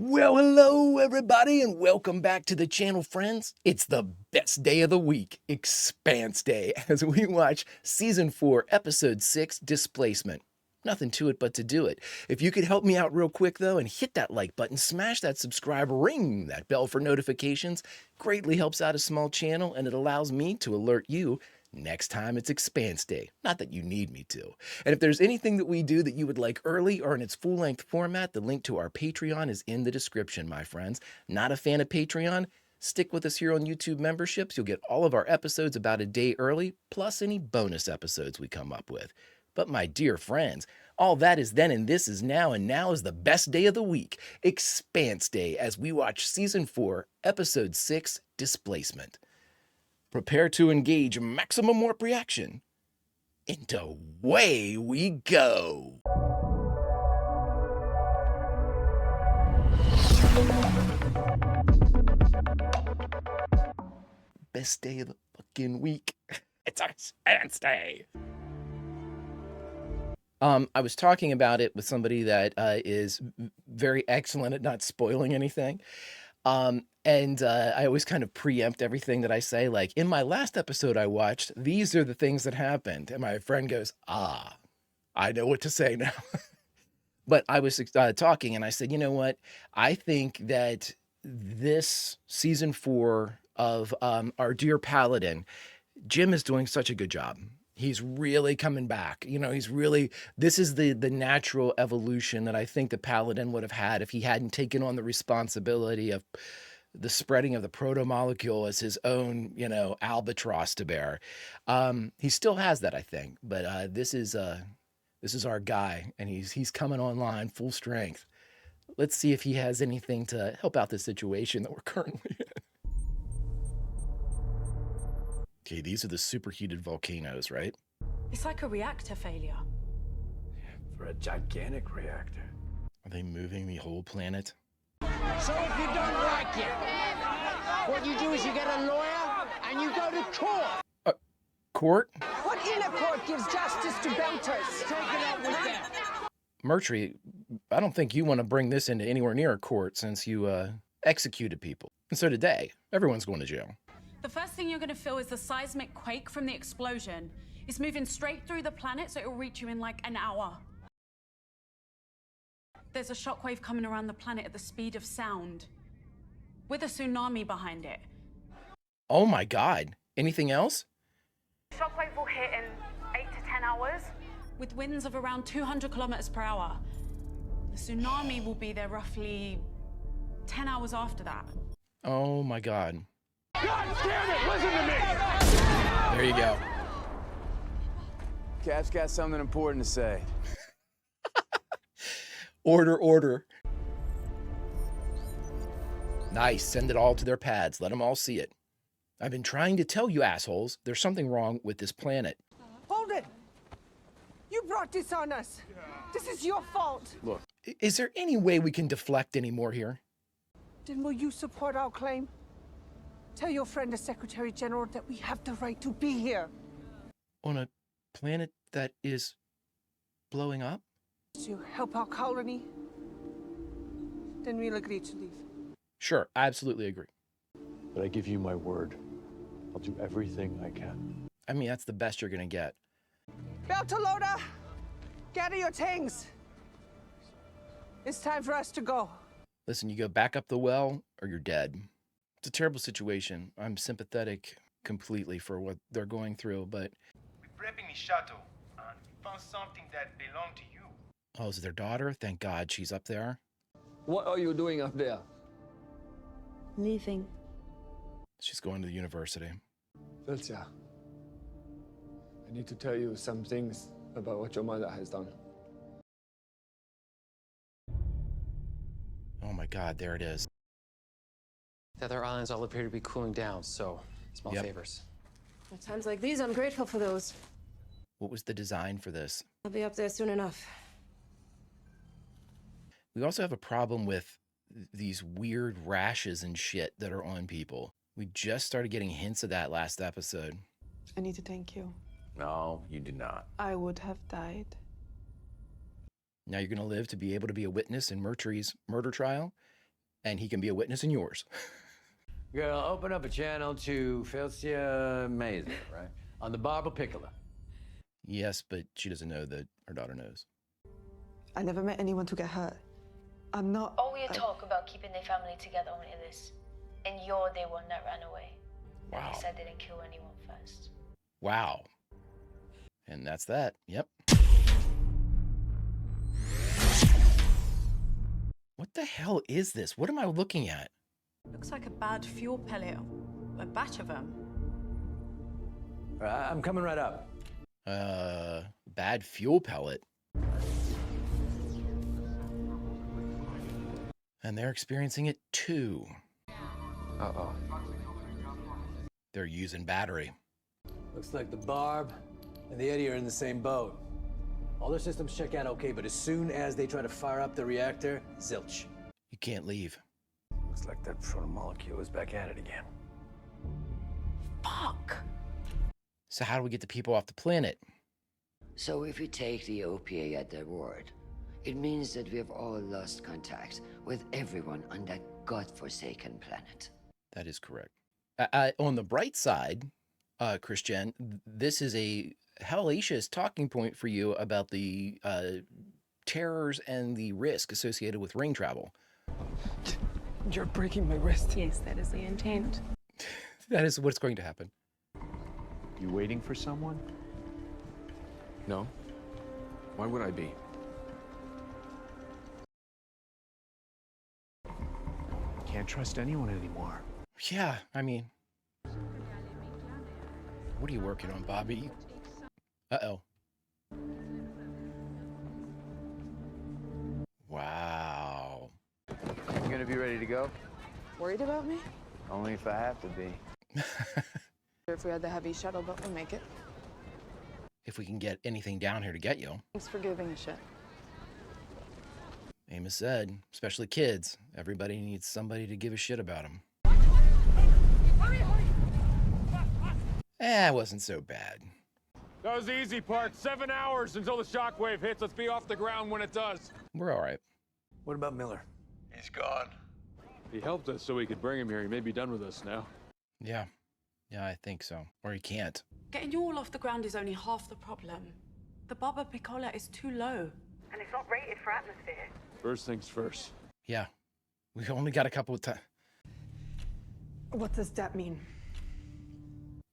Well, hello everybody and welcome back to the channel, friends. It's the best day of the week, Expanse Day, as we watch Season 4, Episode 6, Displacement. Nothing to it but to do it. If you could help me out real quick though and hit that like button, smash that subscribe, ring that bell for notifications, greatly helps out a small channel and it allows me to alert you next time it's Expanse Day. Not that you need me to. And if there's anything that we do that you would like early or in its full-length format, the link to our Patreon is in the description, my friends. Not a fan of Patreon? Stick with us here on YouTube memberships. You'll get all of our episodes about a day early, plus any bonus episodes we come up with. But my dear friends, all that is then and this is now, and now is the best day of the week, Expanse Day, as we watch Season 4, Episode 6, Displacement. Prepare to engage maximum warp reaction. And away we go. Best day of the fucking week. It's Expanse Day. I was talking about it with somebody that is very excellent at not spoiling anything. I always kind of preempt everything that I say. Like, in my last episode I watched, these are the things that happened. And my friend goes, I know what to say now. But I was talking and I said, you know what? I think that this season 4 of our dear Paladin, Jim is doing such a good job. He's really coming back. You know, this is the natural evolution that I think the Paladin would have had if he hadn't taken on the responsibility of the spreading of the proto-molecule as his own, albatross to bear. He still has that, I think, but this is our guy, and he's coming online full strength. Let's see if he has anything to help out the situation that we're currently in. Okay, these are the superheated volcanoes, right? It's like a reactor failure. For a gigantic reactor. Are they moving the whole planet? So if you don't like it, what you do is you get a lawyer and you go to court. Court? What inner court gives justice to belters? Take it up with them. Mertry, I don't think you want to bring this into anywhere near a court since you executed people. And so did they. Everyone's going to jail. The first thing you're going to feel is the seismic quake from the explosion. It's moving straight through the planet, so it will reach you in like an hour. There's a shockwave coming around the planet at the speed of sound, with a tsunami behind it. Oh my God. Anything else? Shockwave will hit in 8 to 10 hours, with winds of around 200 kilometers per hour. The tsunami will be there roughly 10 hours after that. Oh my God. God damn it, listen to me! There you go. Cap's got something important to say. Order. Nice. Send it all to their pads. Let them all see it. I've been trying to tell you assholes, there's something wrong with this planet. Hold it! You brought this on us. This is your fault. Look, Is there any way we can deflect any more here? Then will you support our claim? Tell your friend, the Secretary General, that we have the right to be here. On a planet that is blowing up? To help our colony, then we'll agree to leave. Sure, I absolutely agree. But I give you my word. I'll do everything I can. I mean, that's the best you're going to get. Beltalowda, gather your things. It's time for us to go. Listen, you go back up the well or you're dead. It's a terrible situation. I'm sympathetic completely for what they're going through, but... We're prepping the shuttle, and we found something that belonged to you. Oh, is it their daughter? Thank God she's up there. What are you doing up there? Leaving. She's going to the university. Veltia, I need to tell you some things about what your mother has done. Oh my God, there it is. The other islands all appear to be cooling down, so small Yep. favors. At times like these, I'm grateful for those. What was the design for this? I'll be up there soon enough. We also have a problem with these weird rashes and shit that are on people. We just started getting hints of that last episode. I need to thank you. no, you did not. I would have died. Now you're going to live to be able to be a witness in Mertry's murder trial. and he can be a witness in yours. Girl, open up a channel to Felcia Mazer, right? On the Barber Piccola. Yes, but she doesn't know that her daughter knows. I never met anyone to get hurt. I'm not... All your talk about keeping their family together only this. And you're the one that ran away. Wow. At least I didn't kill anyone first. Wow. And that's that. Yep. What the hell is this? What am I looking at? Looks like a bad fuel pellet. A batch of them. I'm coming right up. Bad fuel pellet. And they're experiencing it too. Uh-oh. They're using battery. Looks like the Barb and the Eddie are in the same boat. All their systems check out okay, but as soon as they try to fire up the reactor, zilch. You can't leave. Looks like that protomolecule is back at it again. Fuck! So how do we get the people off the planet? So if we take the OPA at their word, it means that we have all lost contact with everyone on that godforsaken planet. That is correct. On the bright side, Christian, this is a hellacious talking point for you about the terrors and the risk associated with ring travel. You're breaking my wrist. Yes, that is the intent. That is what's going to happen. You waiting for someone? No. Why would I be? Can't trust anyone anymore. Yeah, I mean... What are you working on, Bobby? Uh-oh. Wow. You gonna be ready to go? Worried about me? Only if I have to be. If we had the heavy shuttle, but we'll make it. If we can get anything down here to get you. Thanks for giving a shit. Amos said, especially kids, everybody needs somebody to give a shit about them. It wasn't so bad. That was the easy part. 7 hours until the shockwave hits. Let's be off the ground when it does. We're all right. What about Miller? He's gone. He helped us so we could bring him here. He may be done with us now. Yeah. Yeah, I think so. Or he can't. Getting you all off the ground is only half the problem. The Barber Piccola is too low. And it's not rated for atmosphere. First things first. Yeah. We've only got a couple of times. What does that mean?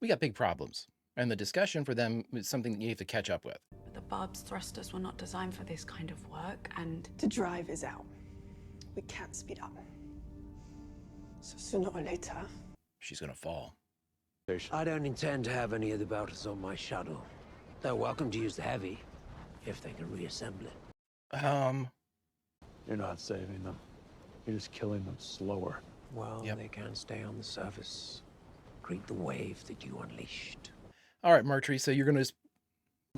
We got big problems. And the discussion for them is something that you have to catch up with. But the Barb's thrusters were not designed for this kind of work, and... The drive is out. We can't speed up. So sooner or later... She's gonna fall. I don't intend to have any of the Belters on my shuttle. They're welcome to use the Heavy, if they can reassemble it. You're not saving them. You're just killing them slower. Well, they can stay on the surface. Greet the wave that you unleashed. All right, Marjorie, so you're gonna...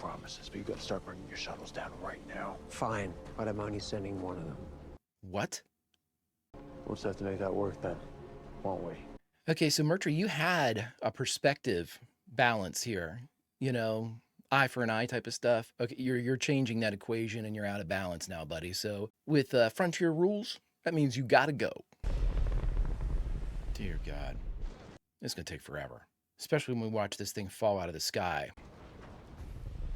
Promises, but you gotta start bringing your shuttles down right now. Fine, but I'm only sending one of them. What? We'll just have to make that work then, won't we? Okay, so Mertry, you had a perspective balance here. You know, eye for an eye type of stuff. Okay, you're changing that equation and you're out of balance now, buddy. So with Frontier rules, that means you gotta go. Dear God. It's gonna take forever. Especially when we watch this thing fall out of the sky.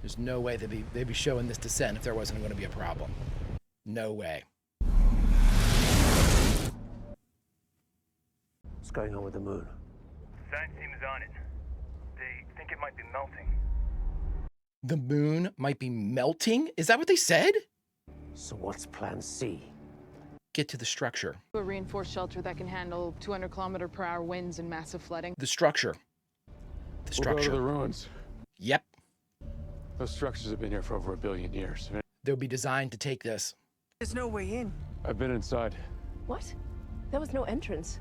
There's no way they'd be showing this descent if there wasn't gonna be a problem. No way. What's going on with the moon? Science team is on it. They think it might be melting. The moon might be melting? Is that what they said? So what's plan C? Get to the structure. A reinforced shelter that can handle 200-kilometer-per-hour winds and massive flooding. The structure. The structure. We'll go to the ruins. Yep. Those structures have been here for over 1 billion years. They'll be designed to take this. There's no way in. I've been inside. What? There was no entrance.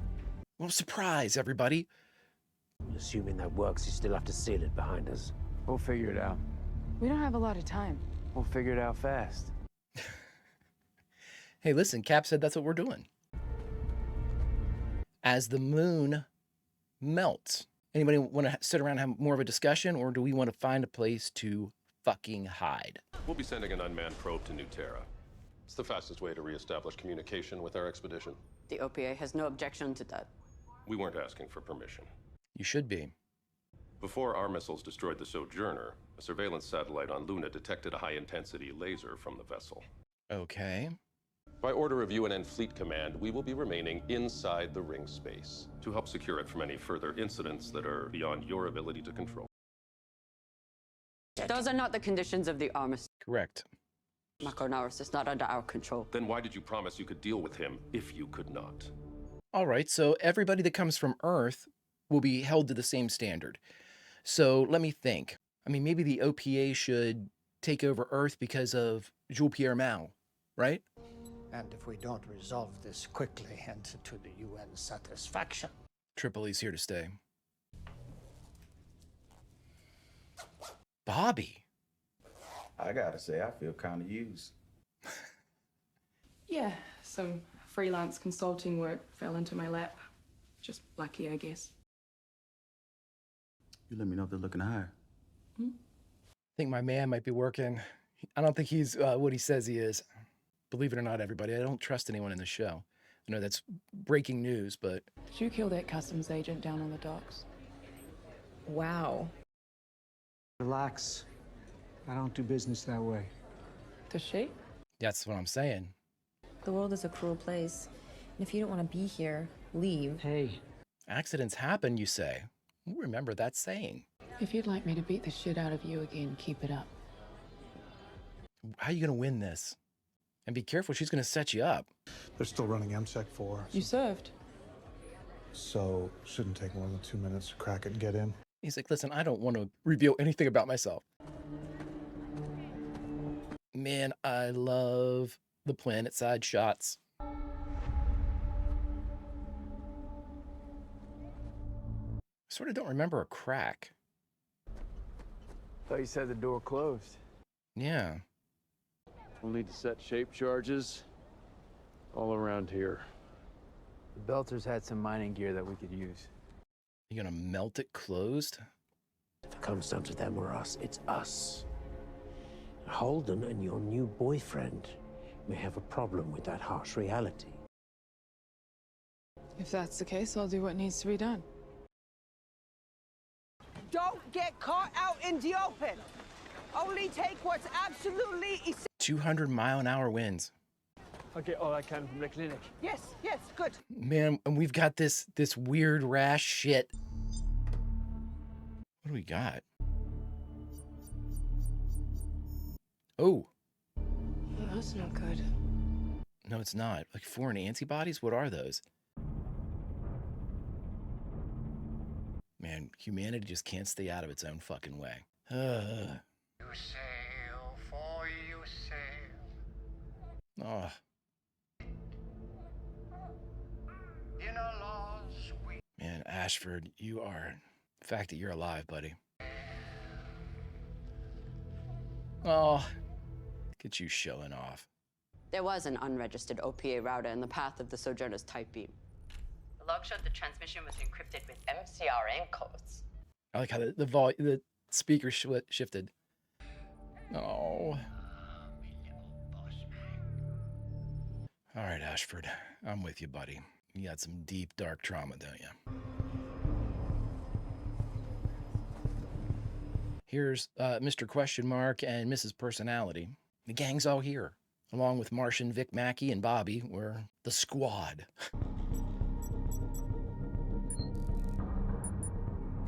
Well, surprise, everybody. Assuming that works, you still have to seal it behind us. We'll figure it out. We don't have a lot of time. We'll figure it out fast. Hey, listen, Cap said that's what we're doing. As the moon melts, anybody want to sit around and have more of a discussion, or do we want to find a place to fucking hide? We'll be sending an unmanned probe to New Terra. It's the fastest way to reestablish communication with our expedition. The OPA has no objection to that. We weren't asking for permission. You should be. Before our missiles destroyed the Sojourner, a surveillance satellite on Luna detected a high-intensity laser from the vessel. Okay. By order of UNN Fleet Command, we will be remaining inside the ring space to help secure it from any further incidents that are beyond your ability to control. Those are not the conditions of the armistice. Correct. Makonaris is not under our control. Then why did you promise you could deal with him if you could not? All right, so everybody that comes from Earth will be held to the same standard. So let me think. I mean, maybe the OPA should take over Earth because of Jules-Pierre Mal, right? And if we don't resolve this quickly and to the UN's satisfaction. Tripoli's here to stay. Bobby. I gotta say, I feel kind of used. Yeah, some freelance consulting work fell into my lap. Just lucky, I guess. You let me know if they're looking to hire. I think my man might be working. I don't think he's what he says he is. Believe it or not, everybody, I don't trust anyone in the show. I know that's breaking news, but... Did you kill that customs agent down on the docks? Wow. Relax. I don't do business that way. Does she? That's what I'm saying. The world is a cruel place. And if you don't want to be here, leave. Hey. Accidents happen, you say. Remember that saying. If you'd like me to beat the shit out of you again, keep it up. How are you going to win this? And be careful, she's going to set you up. They're still running MSEC 4. You served. So, shouldn't take more than 2 minutes to crack it and get in. He's like, listen, I don't want to reveal anything about myself. Man, I love the planet side shots. Sort of don't remember a crack. Thought you said the door closed. Yeah. We'll need to set shape charges all around here. The Belters had some mining gear that we could use. You gonna melt it closed? If it comes down to them or us, it's us. Holden and your new boyfriend may have a problem with that harsh reality. If that's the case, I'll do what needs to be done. Don't get caught out in the open. Only take what's absolutely essential. 200-mile-an-hour winds. I'll get all I can from the clinic. Yes, yes, good. Man, and we've got this weird rash shit. What do we got? Oh. That's not good. No, it's not. Like foreign antibodies? What are those? Man, humanity just can't stay out of its own fucking way. You sail, for you sail. Oh. In a lost we... Man, Ashford, you are... The fact that you're alive, buddy. Oh. Look at you showing off. There was an unregistered OPA router in the path of the Sojourner's type beam. The log showed the transmission was encrypted with MCRN codes. I like how the speaker shifted. Oh. All right, Ashford. I'm with you, buddy. You got some deep, dark trauma, don't you? Here's Mr. Question Mark and Mrs. Personality. The gang's all here. Along with Martian, Vic Mackey, and Bobby, we're the squad.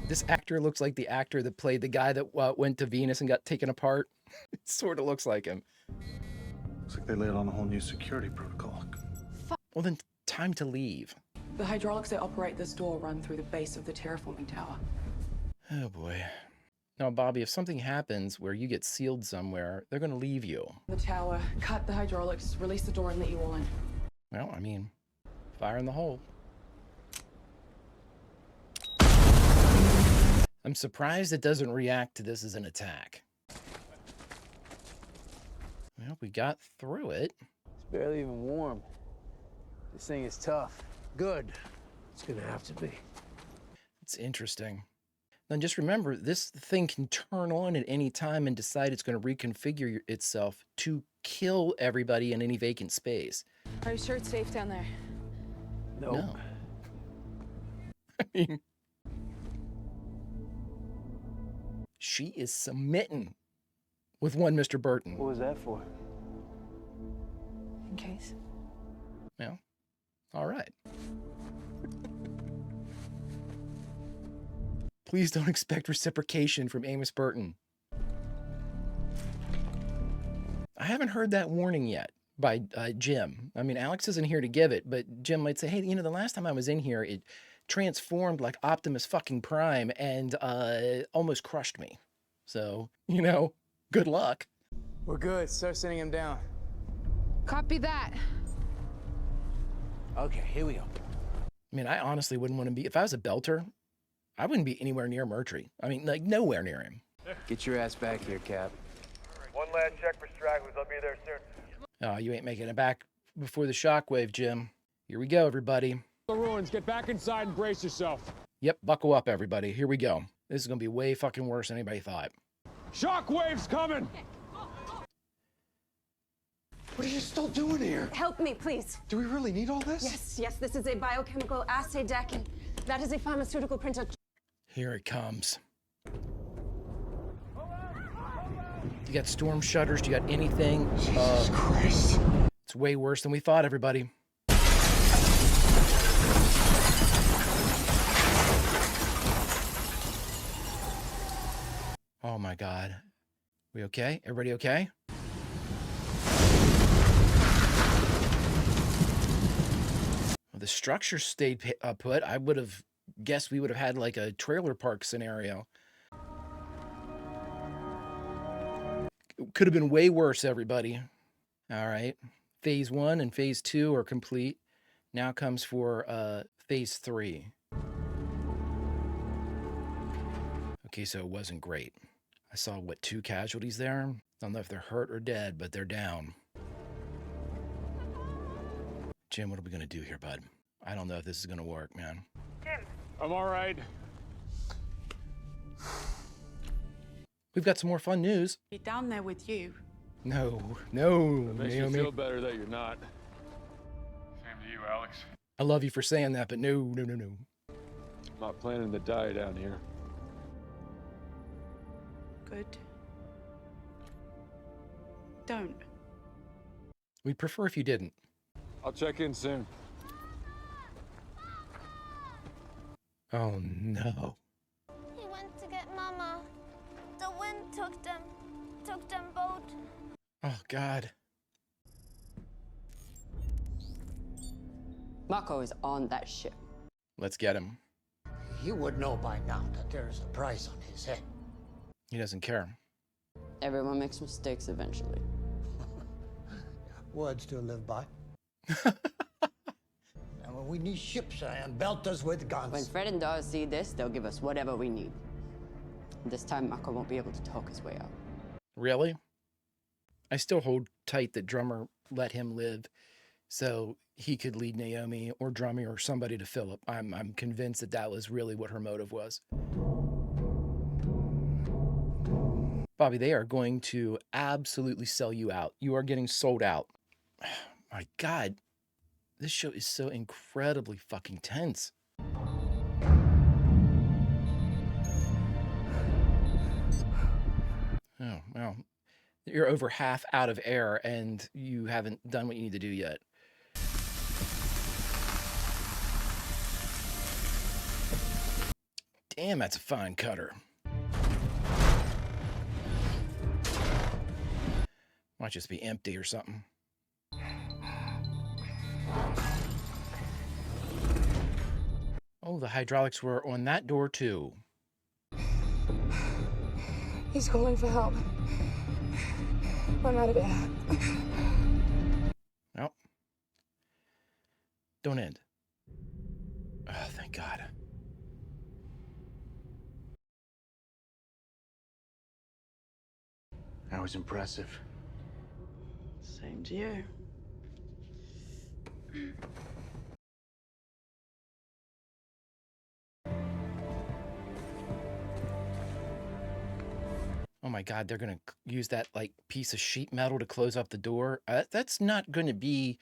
This actor looks like the actor that played the guy that went to Venus and got taken apart. It sort of looks like him. Looks like they laid on a whole new security protocol. Well, then time to leave. The hydraulics that operate this door run through the base of the terraforming tower. Oh, boy. Now, Bobby, if something happens where you get sealed somewhere, they're going to leave you. The tower, cut the hydraulics, release the door, and let you all in. Well, I mean, fire in the hole. I'm surprised it doesn't react to this as an attack. Well, we got through it. It's barely even warm. This thing is tough. Good. It's gonna have to be. It's interesting. Then just remember, this thing can turn on at any time and decide it's going to reconfigure itself to kill everybody in any vacant space. Are you sure it's safe down there? No. I mean, she is smitten with one Mr. Burton. What was that for? In case. Yeah. All right. Please don't expect reciprocation from Amos Burton. I haven't heard that warning yet by Jim. I mean, Alex isn't here to give it, but Jim might say, hey, you know, the last time I was in here, it transformed like Optimus fucking Prime and almost crushed me. So, you know, good luck. We're good. Start sending him down. Copy that. Okay, here we go. I mean, I honestly wouldn't want to be, if I was a belter, I wouldn't be anywhere near Murtry. I mean, like, nowhere near him. Get your ass back here, Cap. One last check for stragglers. I'll be there soon. Oh, you ain't making it back before the shockwave, Jim. Here we go, everybody. The ruins. Get back inside and brace yourself. Yep, buckle up, everybody. Here we go. This is going to be way fucking worse than anybody thought. Shockwave's coming! What are you still doing here? Help me, please. Do we really need all this? Yes, yes, this is a biochemical assay deck, and that is a pharmaceutical printer. Here it comes. You got storm shutters? Do you got anything? Jesus Christ. It's way worse than we thought, everybody. Oh my God. We okay? Everybody okay? Well, the structure stayed put. I would have guessed we would have had like a trailer park scenario. It could have been way worse, everybody. All right. Phase 1 and Phase 2 are complete. Now comes for Phase 3. Okay, so it wasn't great. I saw, what, 2 casualties there? I don't know if they're hurt or dead, but they're down. Jim, what are we going to do here, bud? I don't know if this is going to work, man. Jim. I'm all right. We've got some more fun news. Be down there with you. No, It makes me Naomi. feel better that you're not. Same to you, Alex. I love you for saying that, but no. I'm not planning to die down here. Good. Don't. We'd prefer if you didn't. I'll check in soon. Oh, no. He went to get Mama. The wind took them both. Oh, God. Mako is on that ship. Let's get him. He would know by now that there is a price on his head. He doesn't care. Everyone makes mistakes eventually. Words to live by. And when we need ships and belters with guns. When Fred and Dawes see this, they'll give us whatever we need. This time, Mako won't be able to talk his way out. Really? I still hold tight that Drummer let him live so he could lead Naomi or Drummer or somebody to Philip. I'm convinced that that was really what her motive was. Bobby, they are going to absolutely sell you out. You are getting sold out. My God, this show is so incredibly fucking tense. Oh, well, you're over half out of air and you haven't done what you need to do yet. Damn, that's a fine cutter. Might just be empty or something. Oh, the hydraulics were on that door too. He's calling for help. I'm out of air. Nope. Don't end. Oh, thank God. That was impressive. Same to you. Oh my God, they're gonna use that like piece of sheet metal to close up the door. That's not going to be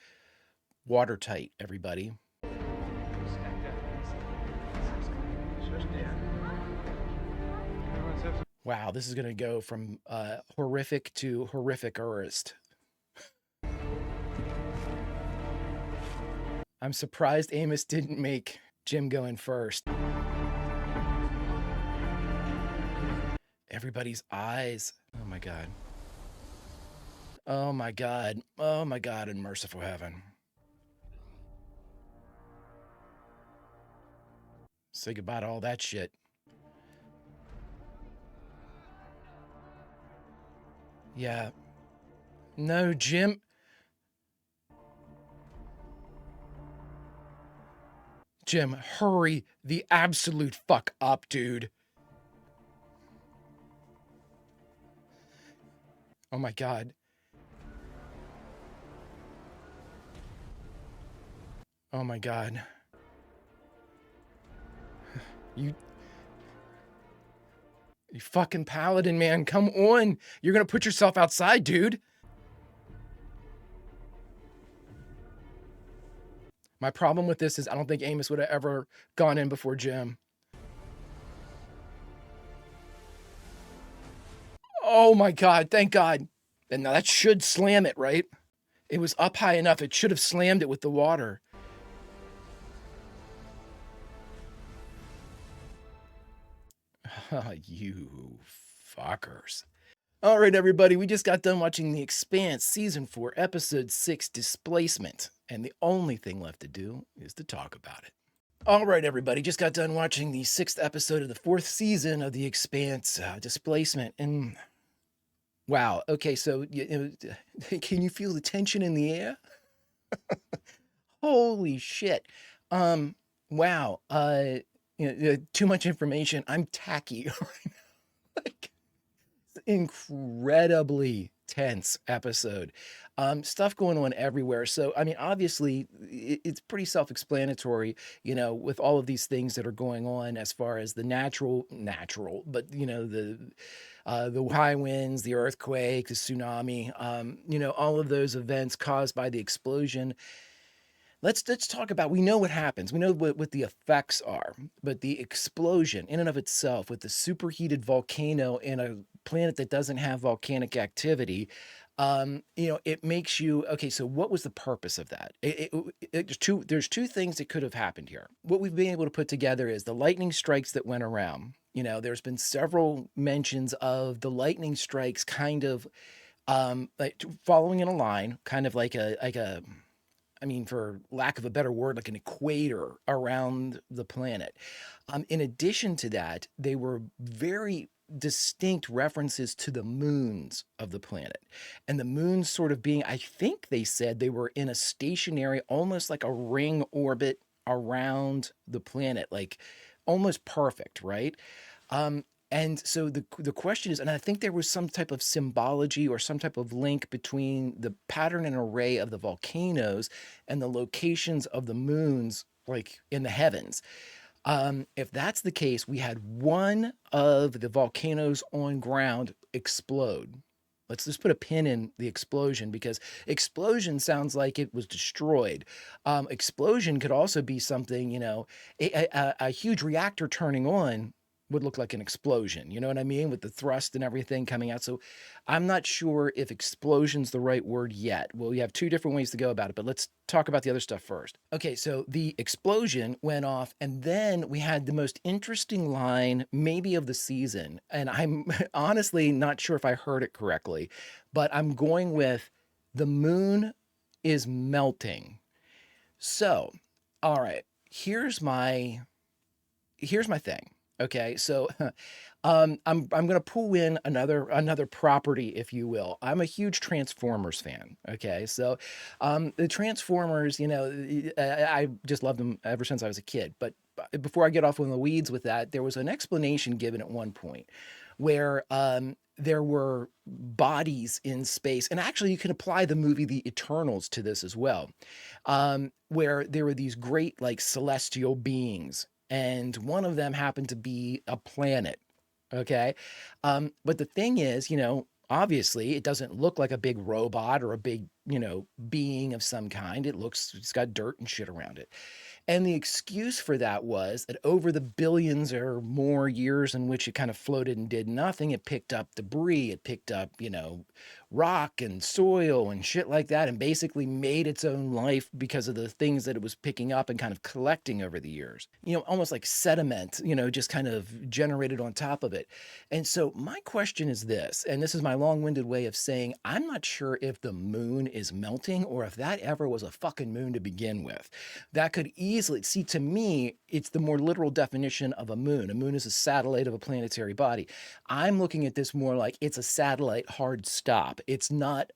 watertight, everybody. Wow, this is going to go from horrific to horrific-erst. I'm surprised Amos didn't make Jim go in first. Everybody's eyes. Oh my God. Oh my God. Oh my God in merciful heaven. Say goodbye to all that shit. Yeah. No, Jim. Jim, hurry the absolute fuck up, dude. Oh my God. Oh my God. You fucking paladin, man. Come on. You're gonna put yourself outside, dude. My problem with this is I don't think Amos would have ever gone in before Jim. Oh my God, thank God. And now that should slam it, right? It was up high enough. It should have slammed it with the water. You fuckers. All right, everybody, we just got done watching The Expanse, Season 4, Episode 6, Displacement. And the only thing left to do is to talk about it. All right, everybody, just got done watching the 6th episode of the 4th season of The Expanse, Displacement. And wow, okay, so can you feel the tension in the air? Holy shit. Wow. Too much information. I'm tacky right now. Like, incredibly tense episode. Stuff going on everywhere. So, I mean, obviously, it's pretty self-explanatory, with all of these things that are going on as far as the natural, but, the high winds, the earthquake, the tsunami, all of those events caused by the explosion. Let's talk about, we know what happens. We know what the effects are, but the explosion in and of itself with the superheated volcano in a planet that doesn't have volcanic activity, it makes you, okay, so what was the purpose of that? There's two things that could have happened here. What we've been able to put together is the lightning strikes that went around. There's been several mentions of the lightning strikes kind of like following in a line, kind of like a I mean, for lack of a better word, like an equator around the planet. In addition to that, they were very distinct references to the moons of the planet. And the moons sort of being, I think they said they were in a stationary, almost like a ring orbit around the planet, like almost perfect, right? And so the question is, and I think there was some type of symbology or some type of link between the pattern and array of the volcanoes and the locations of the moons, like in the heavens. If that's the case, we had one of the volcanoes on ground explode. Let's just put a pin in the explosion, because explosion sounds like it was destroyed. Explosion could also be something, a huge reactor turning on would look like an explosion, you know what I mean? With the thrust and everything coming out. So I'm not sure if explosion's the right word yet. Well, we have two different ways to go about it, but let's talk about the other stuff first. Okay, so the explosion went off, and then we had the most interesting line maybe of the season. And I'm honestly not sure if I heard it correctly, but I'm going with the moon is melting. So, all right, here's my thing. Okay, so I'm going to pull in another property, if you will. I'm a huge Transformers fan. Okay, so the Transformers, I just loved them ever since I was a kid. But before I get off on the weeds with that, there was an explanation given at one point where there were bodies in space, and actually you can apply the movie The Eternals to this as well, where there were these great like celestial beings. And one of them happened to be a planet. Okay. But the thing is, obviously it doesn't look like a big robot or a big, being of some kind. It's got dirt and shit around it. And the excuse for that was that over the billions or more years in which it kind of floated and did nothing, it picked up debris, it picked up, rock and soil and shit like that, and basically made its own life because of the things that it was picking up and kind of collecting over the years. Almost like sediment, just kind of generated on top of it. And so my question is this, and this is my long-winded way of saying, I'm not sure if the moon is melting or if that ever was a fucking moon to begin with. That could easily, see, to me, it's the more literal definition of a moon. A moon is a satellite of a planetary body. I'm looking at this more like it's a satellite hard stop. It's not,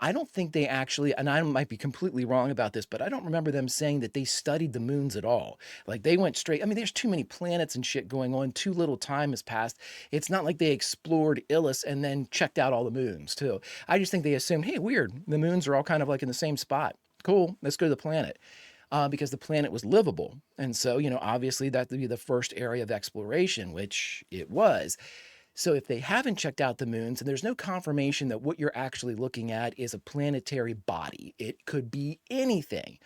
I don't think they actually, and I might be completely wrong about this, but I don't remember them saying that they studied the moons at all. Like they went straight, there's too many planets and shit going on. Too little time has passed. It's not like they explored Illis and then checked out all the moons too. I just think they assumed, hey, weird. The moons are all kind of like in the same spot. Cool. Let's go to the planet. Because the planet was livable. And so, obviously that would be the first area of exploration, which it was. So if they haven't checked out the moons and there's no confirmation that what you're actually looking at is a planetary body, it could be anything.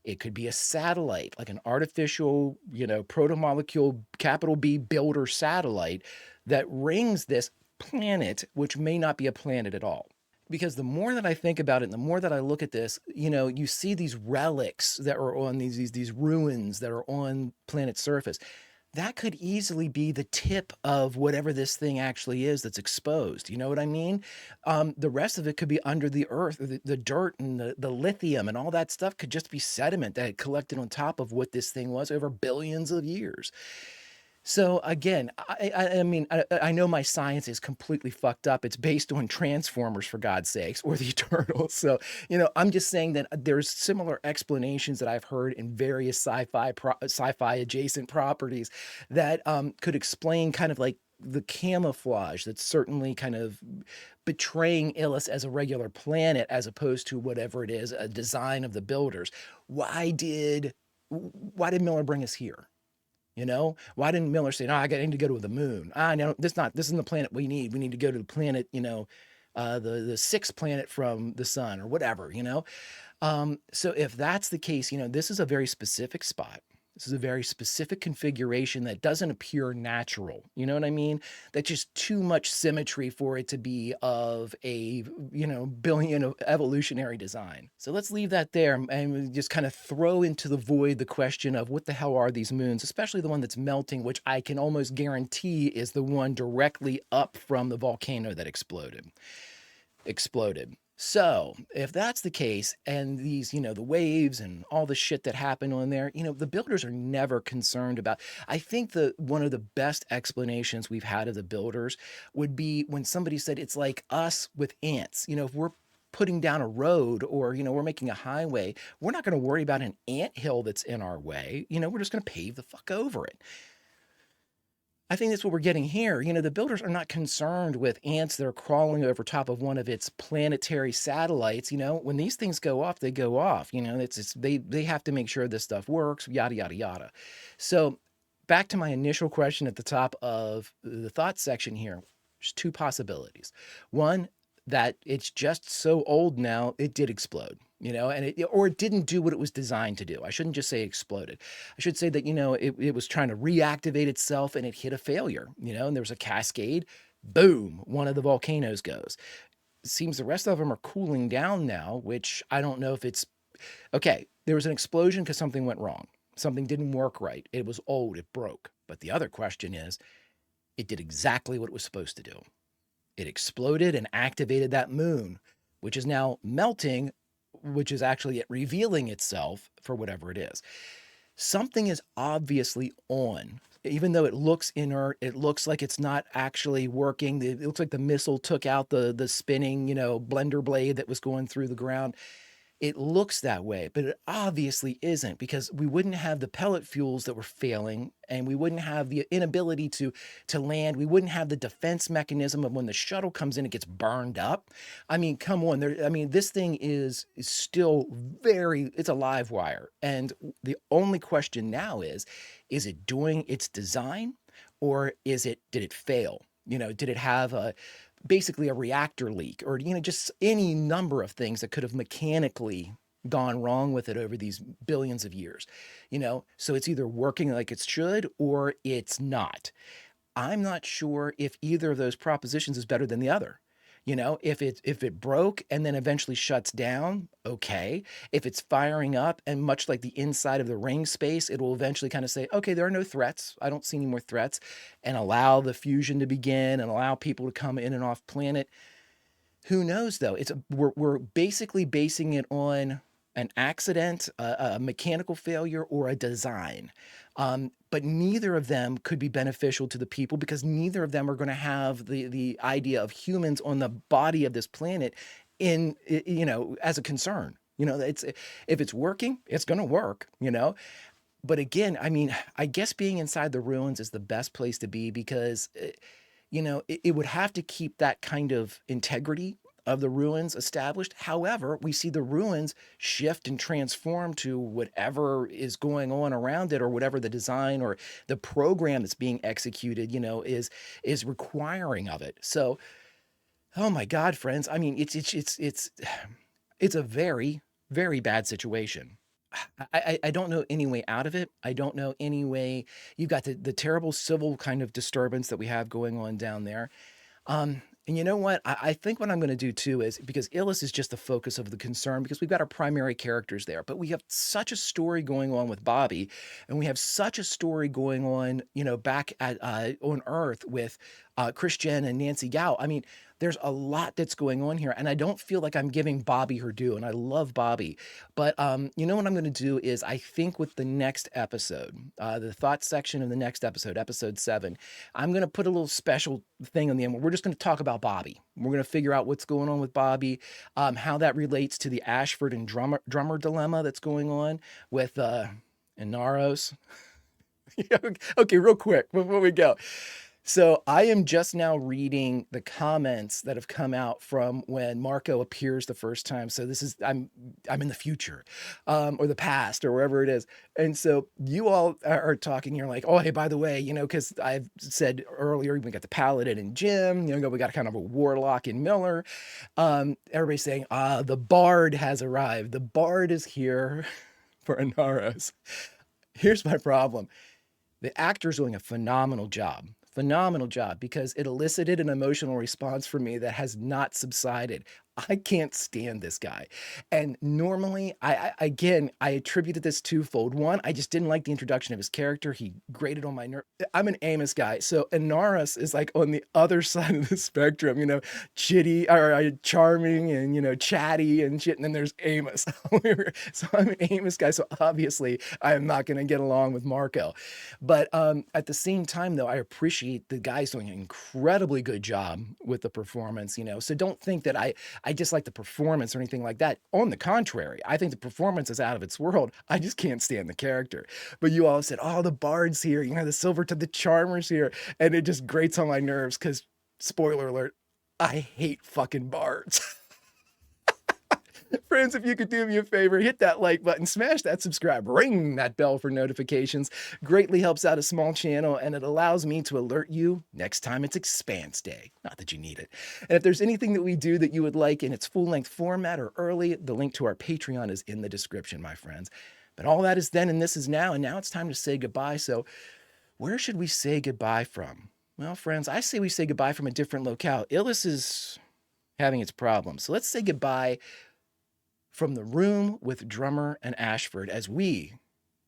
It could be a satellite, like an artificial, protomolecule, capital B builder satellite that rings this planet, which may not be a planet at all. Because the more that I think about it, and the more that I look at this, you see these relics that are on these ruins that are on planet's surface. That could easily be the tip of whatever this thing actually is that's exposed. You know what I mean? The rest of it could be under the earth, the dirt and the lithium and all that stuff could just be sediment that had collected on top of what this thing was over billions of years. So again, I know my science is completely fucked up. It's based on Transformers, for God's sakes, or the Eternals. So, I'm just saying that there's similar explanations that I've heard in various sci-fi adjacent properties that could explain kind of like the camouflage that's certainly kind of betraying Illis as a regular planet as opposed to whatever it is, a design of the builders. Why did Miller bring us here? Why didn't Miller say, no, I need to go to the moon? No, this isn't the planet we need. We need to go to the planet, the sixth planet from the sun or whatever, So if that's the case, this is a very specific spot. This is a very specific configuration that doesn't appear natural. You know what I mean? That's just too much symmetry for it to be of a, billion of evolutionary design. So let's leave that there and just kind of throw into the void the question of what the hell are these moons, especially the one that's melting, which I can almost guarantee is the one directly up from the volcano that exploded. So if that's the case, and these, the waves and all the shit that happened on there, the builders are never concerned about. I think one of the best explanations we've had of the builders would be when somebody said it's like us with ants. If we're putting down a road or, we're making a highway, we're not going to worry about an anthill that's in our way. We're just going to pave the fuck over it. I think that's what we're getting here. The builders are not concerned with ants that are crawling over top of one of its planetary satellites. When these things go off, they go off. They have to make sure this stuff works, yada, yada, yada. So back to my initial question at the top of the thought section here, there's two possibilities. One, that it's just so old now, it did explode. Or it didn't do what it was designed to do. I shouldn't just say exploded. I should say that, it was trying to reactivate itself and it hit a failure, and there was a cascade, boom, one of the volcanoes goes. It seems the rest of them are cooling down now, which I don't know if it's, okay, there was an explosion because something went wrong. Something didn't work right. It was old, it broke. But the other question is, it did exactly what it was supposed to do. It exploded and activated that moon, which is now melting, which is actually revealing itself for whatever it is. Something is obviously on, even though it looks inert. It looks like it's not actually working. It looks like the missile took out the spinning, blender blade that was going through the ground. It looks that way, but it obviously isn't, because we wouldn't have the pellet fuels that were failing, and we wouldn't have the inability to land. We wouldn't have the defense mechanism of when the shuttle comes in, it gets burned up. Come on. This thing is still it's a live wire. And the only question now is it doing its design, Or did it fail? Did it have basically a reactor leak, or, just any number of things that could have mechanically gone wrong with it over these billions of years, So it's either working like it should or it's not. I'm not sure if either of those propositions is better than the other. If it broke and then eventually shuts down, okay. If it's firing up and much like the inside of the ring space, it will eventually kind of say, okay, there are no threats. I don't see any more threats, and allow the fusion to begin and allow people to come in and off planet. Who knows though? We're basically basing it on an accident, a mechanical failure, or a design. But neither of them could be beneficial to the people because neither of them are going to have the idea of humans on the body of this planet as a concern. If it's working, it's going to work, But again, I mean, I guess being inside the ruins is the best place to be because it would have to keep that kind of integrity of the ruins established. However, we see the ruins shift and transform to whatever is going on around it, or whatever the design or the program that's being executed, is requiring of it. So, oh my God, friends, I mean, it's a very, very bad situation. I don't know any way out of it. I don't know any way. You've got the terrible civil kind of disturbance that we have going on down there. And you know what? I think what I'm going to do too is, because Illis is just the focus of the concern, because we've got our primary characters there, but we have such a story going on with Bobby, and we have such a story going on, back at on Earth with Christian and Nancy Gao. I mean, there's a lot that's going on here, and I don't feel like I'm giving Bobby her due, and I love Bobby. But you know what I'm going to do is, I think with the next episode, the thought section of the next episode, episode 7, I'm going to put a little special thing on the end where we're just going to talk about Bobby. We're going to figure out what's going on with Bobby, how that relates to the Ashford and drummer dilemma that's going on with Inaros. Okay, real quick before we go. So I am just now reading the comments that have come out from when Marco appears the first time. So this is, I'm in the future, or the past, or wherever it is. And so you all are talking, you're like, oh, hey, by the way, because I've said earlier, we got the Paladin and Jim, we got kind of a Warlock in Miller. Everybody's saying, the Bard has arrived. The Bard is here for Inaros. Here's my problem. The actor's doing a phenomenal job, because it elicited an emotional response from me that has not subsided. I can't stand this guy. And normally, I attributed this twofold. One, I just didn't like the introduction of his character. He grated on my nerve. I'm an Amos guy. So Inaros is like on the other side of the spectrum, chitty or charming and, chatty and shit. And then there's Amos. So I'm an Amos guy. So obviously I am not going to get along with Marco. But at the same time, though, I appreciate the guy's doing an incredibly good job with the performance, So don't think that I dislike the performance or anything like that. On the contrary, I think the performance is out of its world. I just can't stand the character. But you all said, oh, the Bard's here, the Silver to the Charmer's here. And it just grates on my nerves because, spoiler alert, I hate fucking Bards. Friends, if you could do me a favor, hit that like button, smash that subscribe, ring that bell for notifications. Greatly helps out a small channel, and it allows me to alert you next time it's Expanse Day. Not that you need it. And if there's anything that we do that you would like in its full-length format or early, the link to our Patreon is in the description, my friends. But all that is then and this is now, and now it's time to say goodbye. So where should we say goodbye from? Well, friends, I say we say goodbye from a different locale. Illis is having its problems. So let's say goodbye from the room with Drummer and Ashford, as we,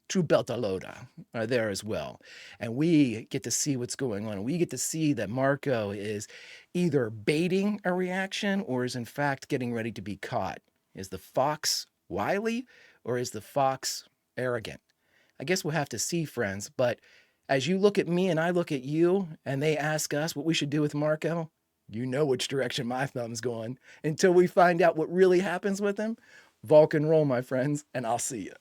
True Beltalowda, are there as well. And we get to see what's going on. We get to see that Marco is either baiting a reaction or is in fact getting ready to be caught. Is the fox wily or is the fox arrogant? I guess we'll have to see, friends. But as you look at me and I look at you and they ask us what we should do with Marco, you know which direction my thumb's going. Until we find out what really happens with him, Vulcan roll, my friends, and I'll see you.